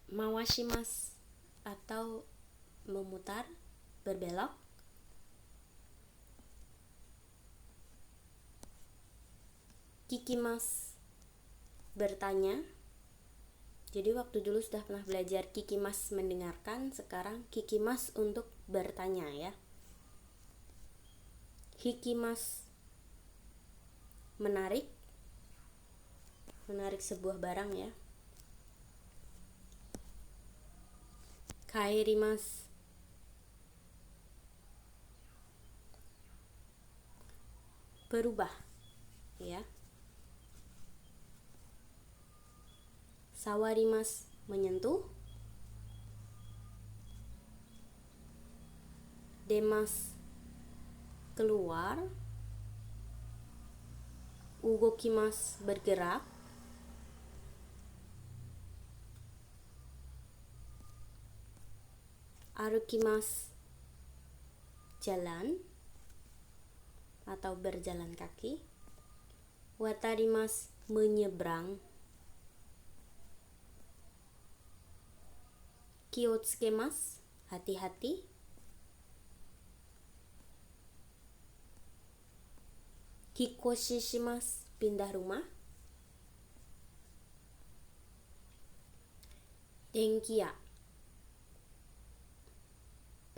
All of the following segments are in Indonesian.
Mawashimasu atau memutar, berbelok. Kikimasu, bertanya. Jadi waktu dulu sudah pernah belajar kikimasu mendengarkan, sekarang kikimasu untuk bertanya ya. Hikimasu, menarik sebuah barang ya. Kaerimasu, berubah ya. Sawarimasu, menyentuh. Demasu, keluar. Ugokimasu, bergerak. Arukimasu, jalan atau berjalan kaki. Watarimasu, menyeberang. Kiotsukemasu, hati-hati. Hikoshi shimasu, pindah rumah. Denkiya,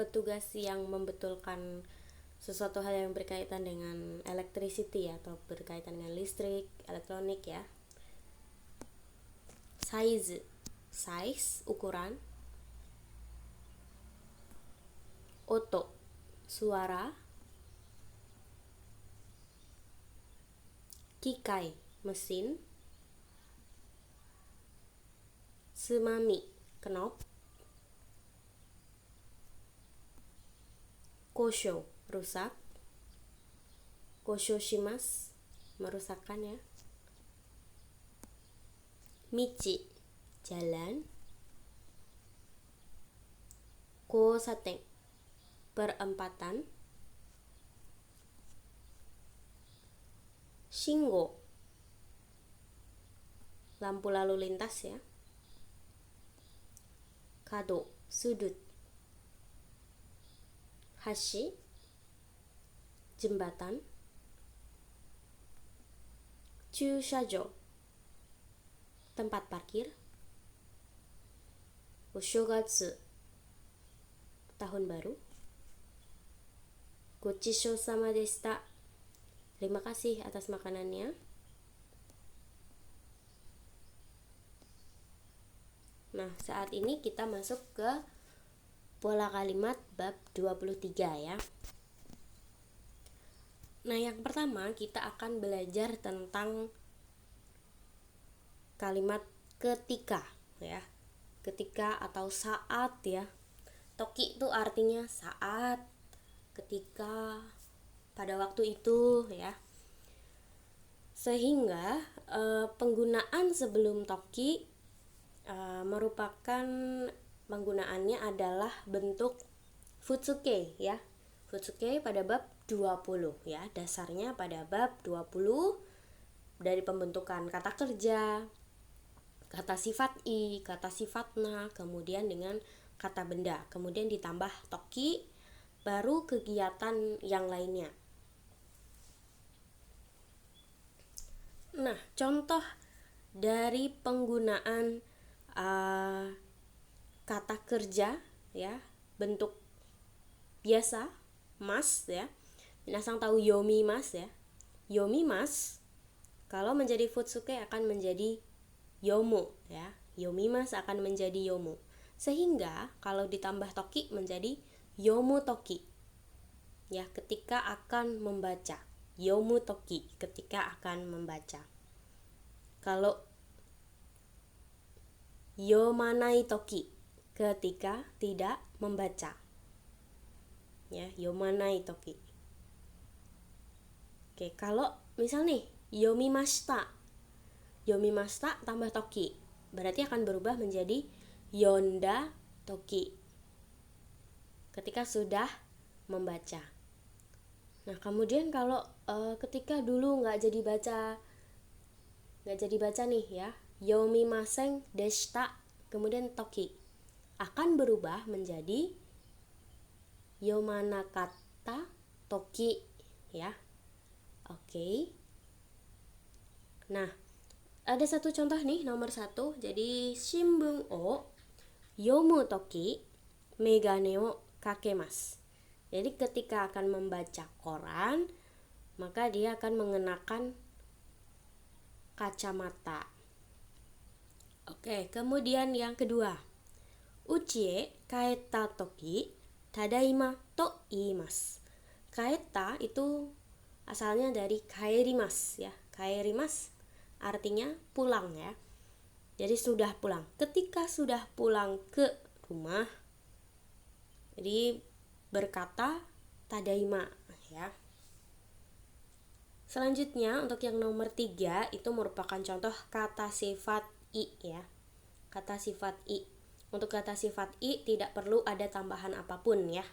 petugas yang membetulkan sesuatu hal yang berkaitan dengan electricity atau berkaitan dengan listrik, elektronik ya. Size, ukuran. Oto, suara. Kikai, mesin. Tsumami, knop. Kosho, rusak. Kosho shimasu, merusakkan ya. Michi, jalan. Kosaten, perempatan. Shingo, lampu lalu lintas ya. Kado, sudut. Hashi, jembatan. Chushajo, tempat parkir. Oshogatsu, tahun baru. Gochishou sama deshita, terima kasih atas makanannya. Nah, saat ini kita masuk ke pola kalimat bab 23 ya. Nah, yang pertama kita akan belajar tentang kalimat ketika ya. Ketika atau saat ya. Toki itu artinya saat, ketika, pada waktu itu ya. Sehingga penggunaan sebelum toki merupakan penggunaannya adalah bentuk futsuke ya. Futsuke pada bab 20 ya, dasarnya pada bab 20 dari pembentukan kata kerja, kata sifat i, kata sifat na, kemudian dengan kata benda, kemudian ditambah toki, baru kegiatan yang lainnya. Nah, contoh dari penggunaan kata kerja ya, bentuk biasa mas ya. Minasang tahu yomimasu ya. Yomimasu kalau menjadi futsuke akan menjadi yomu ya. Yomimasu akan menjadi yomu. Sehingga kalau ditambah toki menjadi yomu toki. Ya, ketika akan membaca. Yomu toki, ketika akan membaca. Kalau yomanai toki, ketika tidak membaca. Ya, yomanai toki. Oke, kalau misal nih yomimashita. Yomimashita tambah toki, berarti akan berubah menjadi yonda toki. Ketika sudah membaca. Nah, kemudian kalau ketika dulu nggak jadi baca nih ya, yomimasen deshita, kemudian toki akan berubah menjadi yomanakata toki ya. Oke. Nah, ada satu contoh nih nomor 1. Jadi shimbun o yomu toki megane o kakemasu. Jadi ketika akan membaca koran, maka dia akan mengenakan kacamata. Oke, kemudian yang kedua. Uchie kaeta toki tadaima to iimasu. Kaeta itu asalnya dari kaerimasu ya. Kaerimasu artinya pulang ya. Jadi sudah pulang. Ketika sudah pulang ke rumah, jadi berkata tadaima ya. Selanjutnya untuk yang nomor 3 itu merupakan contoh kata sifat i ya. Kata sifat i. Untuk kata sifat i tidak perlu ada tambahan apapun ya.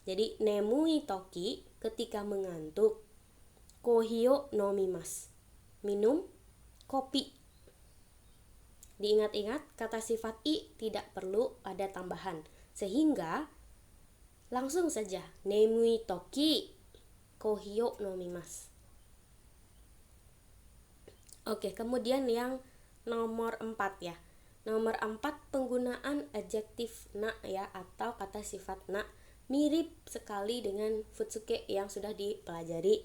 Jadi nemui toki ketika mengantuk. Kohi o nomimasu. Minum kopi. Diingat-ingat kata sifat i tidak perlu ada tambahan. Sehingga langsung saja nemui toki kohi o nomimasu. Oke, kemudian yang nomor 4 ya. Nomor 4 penggunaan adjektif na ya atau kata sifat na mirip sekali dengan futsuke yang sudah dipelajari.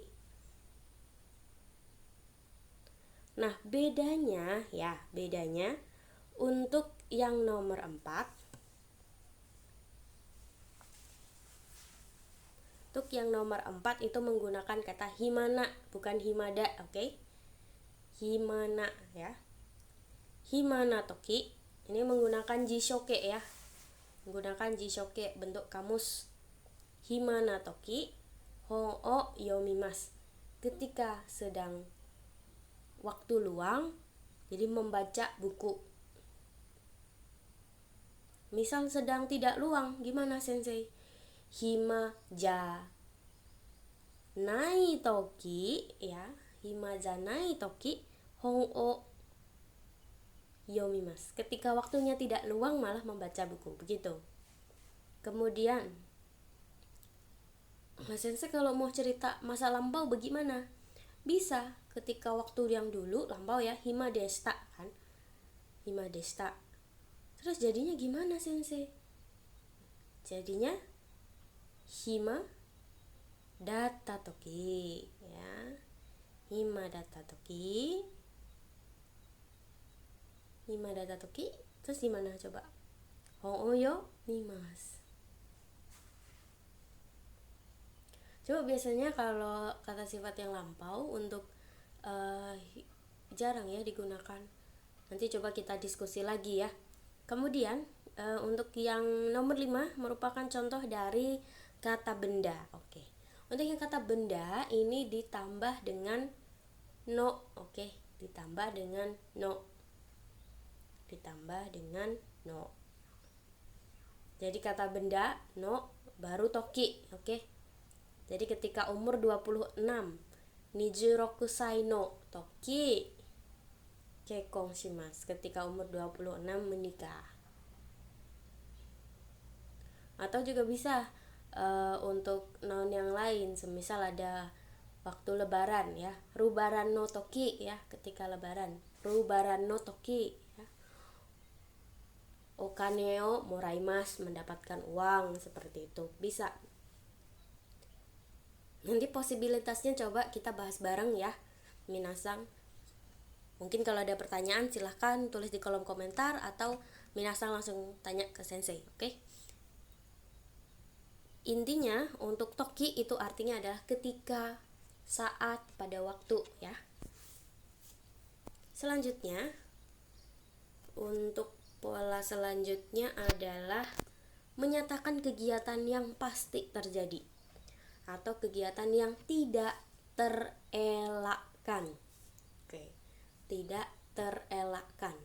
Nah, bedanya untuk yang nomor 4. Untuk yang nomor 4 itu menggunakan kata himana, bukan himada, oke? Himana ya. Himana toki ini menggunakan jishoke ya. Menggunakan jishoke bentuk kamus. Himana toki hon o yomimasu. Ketika sedang waktu luang, jadi membaca buku. Misal sedang tidak luang, gimana sensei? Hima ja nai toki ya. Hima ja nai toki hon o yomimasu. Ketika waktunya tidak luang malah membaca buku, begitu. Kemudian Mas Sensei kalau mau cerita masa lampau bagaimana? Bisa, ketika waktu yang dulu lampau ya, hima desta kan. Hima desta. Terus jadinya gimana Sensei? Jadinya hima data toki ya. Hima data toki. Hima data toki. Terus gimana coba? Hon o yo mimasu. Coba biasanya kalau kata sifat yang lampau untuk jarang ya digunakan. Nanti coba kita diskusi lagi ya. Kemudian untuk yang nomor 5 merupakan contoh dari kata benda. Oke. Untuk yang kata benda ini ditambah dengan no. Oke, ditambah dengan no. Ditambah dengan no. Jadi kata benda no baru toki, oke. Jadi ketika umur 26, 26 sai no toki kekkon shimasu. Ketika umur 26 menikah. Atau juga bisa untuk noun yang lain, semisal ada waktu lebaran ya, rubaran no toki ya, ketika lebaran, rubaran no toki ya. Okane o moraimasu, mendapatkan uang, seperti itu. Bisa. Nanti posibilitasnya coba kita bahas bareng ya, minasang. Mungkin kalau ada pertanyaan silahkan tulis di kolom komentar atau minasang langsung tanya ke sensei, oke? Intinya untuk toki itu artinya adalah ketika, saat, pada waktu ya. Selanjutnya untuk pola selanjutnya adalah menyatakan kegiatan yang pasti terjadi atau kegiatan yang tidak terelakkan. Oke, tidak terelakkan.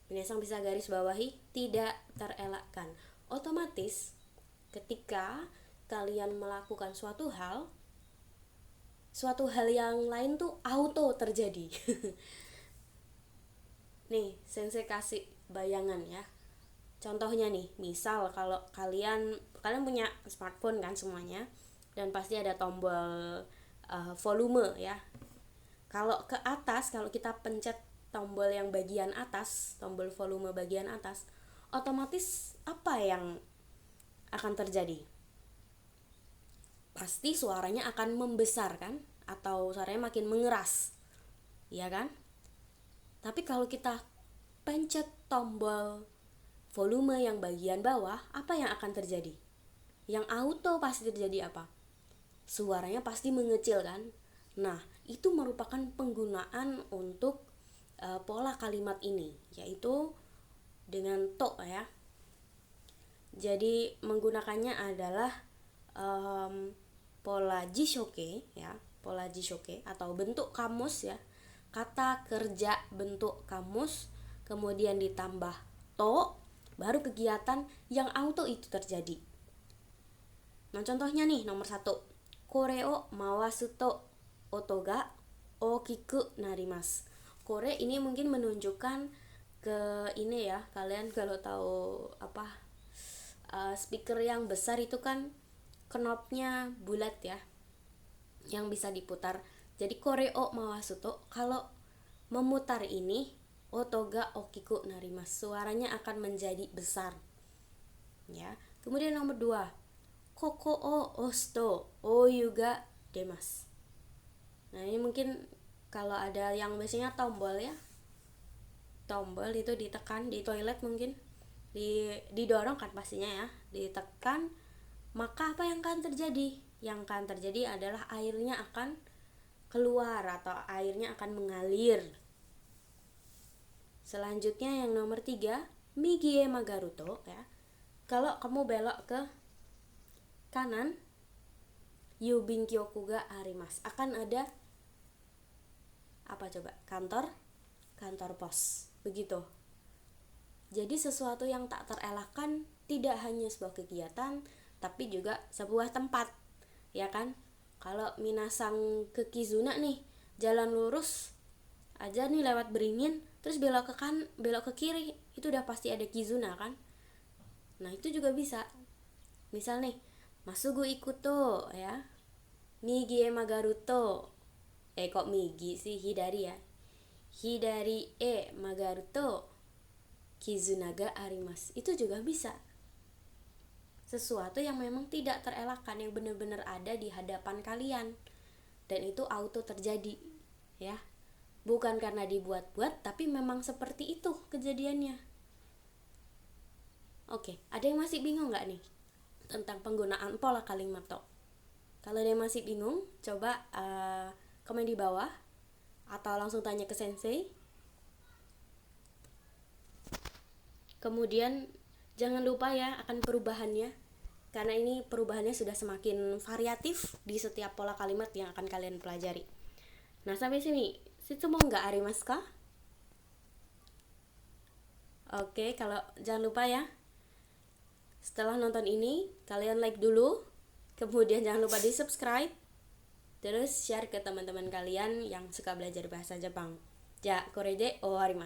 Minasang bisa garis bawahi tidak terelakkan. Otomatis ketika kalian melakukan suatu hal yang lain tuh auto terjadi. Nih, sensei kasih bayangan ya. Contohnya nih, misal kalau kalian punya smartphone kan semuanya, dan pasti ada tombol volume ya. Kalau ke atas, kalau kita pencet tombol yang bagian atas, tombol volume bagian atas, otomatis apa yang akan terjadi? Pasti suaranya akan membesar kan, atau suaranya makin mengeras, ya kan? Tapi kalau kita pencet tombol volume yang bagian bawah, apa yang akan terjadi? Yang auto pasti terjadi apa? Suaranya pasti mengecil kan? Nah, itu merupakan penggunaan untuk pola kalimat ini, yaitu dengan to ya. Jadi menggunakannya adalah pola jishoke ya, pola jishoke atau bentuk kamus ya. Kata kerja bentuk kamus, kemudian ditambah to, baru kegiatan yang auto itu terjadi. Nah, contohnya nih nomor 1. Kore o mawasu to oto ga okiku narimasu. Kore ini mungkin menunjukkan ke ini ya, kalian kalau tahu speaker yang besar itu kan knopnya bulat ya, yang bisa diputar. Jadi kore o mawasu to, kalau memutar ini, otoga okiku narimasu, suaranya akan menjadi besar ya. Kemudian nomor 2, koko o osto oyu ga demasu. Nah, ini mungkin kalau ada yang biasanya tombol ya, tombol itu ditekan di toilet, mungkin didorong kan pastinya ya, ditekan, maka apa yang akan terjadi? Yang akan terjadi adalah airnya akan keluar atau airnya akan mengalir. Selanjutnya yang nomor 3, migie magaruto ya. Kalau kamu belok ke kanan, yubin kyoku ga arimasu, akan ada apa coba? Kantor pos. Begitu. Jadi sesuatu yang tak terelakkan tidak hanya sebuah kegiatan, tapi juga sebuah tempat, ya kan? Kalau minasang ke Kizuna nih, jalan lurus aja nih lewat beringin, terus belok ke kiri, itu udah pasti ada Kizuna kan? Nah, itu juga bisa. Misal nih, masugu ikuto ya, migi e magaruto, kok migi sih, hidari ya, hidari e magaruto Kizuna ga arimasu, itu juga bisa. Sesuatu yang memang tidak terelakkan, yang benar-benar ada di hadapan kalian, dan itu auto terjadi ya, bukan karena dibuat-buat, tapi memang seperti itu kejadiannya. Oke, ada yang masih bingung nggak nih tentang penggunaan pola kalimat to? Kalau ada yang masih bingung, coba komen di bawah atau langsung tanya ke sensei. Kemudian jangan lupa ya akan perubahannya, karena ini perubahannya sudah semakin variatif di setiap pola kalimat yang akan kalian pelajari. Nah, sampai sini shitsumon ga arimasu ka? Oke, kalau jangan lupa ya, setelah nonton ini kalian like dulu, kemudian jangan lupa di subscribe, terus share ke teman-teman kalian yang suka belajar bahasa Jepang. Ja, kore de ouwarimasu.